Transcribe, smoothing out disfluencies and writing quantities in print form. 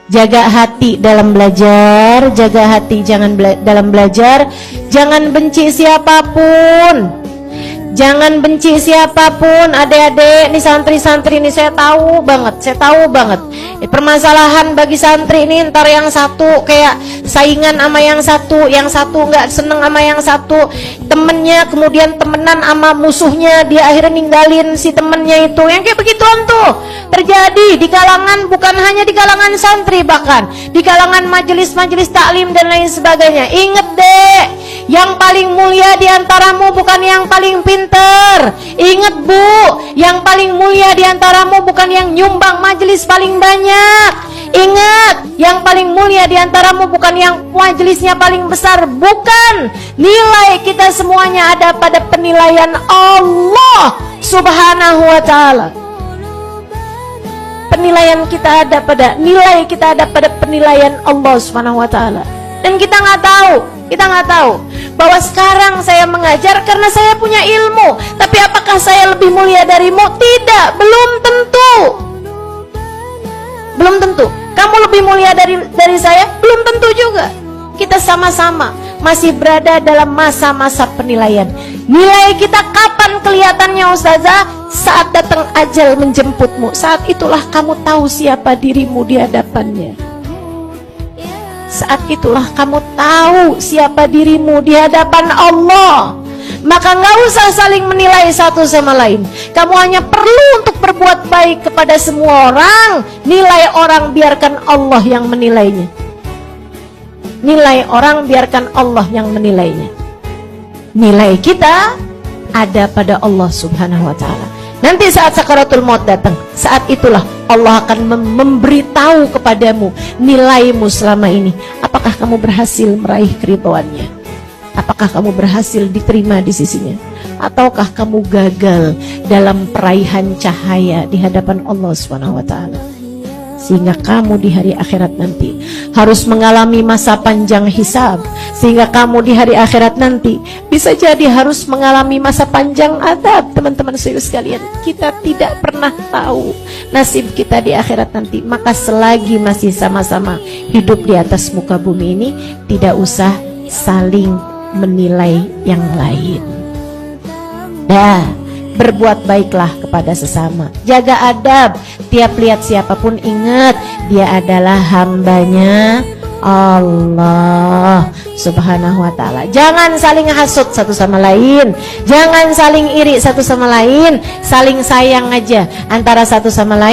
Jaga hati dalam belajar, jaga hati dalam belajar, jangan benci siapapun. Jangan benci siapapun, adik-adik, nih santri-santri ini saya tahu banget. Permasalahan bagi santri ini ntar yang satu kayak saingan sama yang satu nggak seneng sama yang satu, temennya kemudian temenan sama musuhnya, dia akhirnya ninggalin si temennya itu. Yang kayak begituan tuh terjadi di kalangan, bukan hanya di kalangan santri, bahkan di kalangan majelis-majelis taklim dan lain sebagainya. Ingat deh, yang paling mulia di antaramu bukan yang paling pintar. Ingat bu, yang paling mulia di antaramu bukan yang nyumbang majelis paling banyak. Ingat, yang paling mulia di antaramu bukan yang majelisnya paling besar. Bukan. Nilai kita semuanya ada pada penilaian Allah Subhanahu wa ta'ala. Penilaian kita ada pada, nilai kita ada pada penilaian Allah Subhanahu wa ta'ala. Dan kita nggak tahu bahwa sekarang saya mengajar karena saya punya ilmu, tapi apakah saya lebih mulia darimu? Tidak, belum tentu. Kamu lebih mulia dari saya? Belum tentu juga. Kita sama-sama masih berada dalam masa-masa penilaian. Nilai kita kapan kelihatannya ustazah? Saat datang ajal menjemputmu. Saat itulah kamu tahu siapa dirimu di hadapannya. Saat itulah kamu tahu siapa dirimu di hadapan Allah. Maka nggak usah saling menilai satu sama lain. Kamu hanya perlu untuk berbuat baik kepada semua orang. Nilai orang biarkan Allah yang menilainya. Nilai orang biarkan Allah yang menilainya. Nilai kita ada pada Allah Subhanahu wa ta'ala. Nanti saat sakaratul maut datang, saat itulah Allah akan memberitahu kepadamu nilaimu selama ini. Apakah kamu berhasil meraih keridhaannya? Apakah kamu berhasil diterima di sisinya? Ataukah kamu gagal dalam peraihan cahaya di hadapan Allah Subhanahu wa ta'ala? Sehingga kamu di hari akhirat nanti harus mengalami masa panjang hisab. Sehingga kamu di hari akhirat nanti bisa jadi harus mengalami masa panjang adab. Teman-teman sekalian, kita tidak pernah tahu nasib kita di akhirat nanti. Maka selagi masih sama-sama hidup di atas muka bumi ini, tidak usah saling menilai yang lain. Berbuat baiklah kepada sesama. Jaga adab. Tiap lihat siapapun ingat dia adalah hambanya Allah Subhanahu wa ta'ala. Jangan saling hasut satu sama lain. Jangan saling iri satu sama lain. Saling sayang aja antara satu sama lain.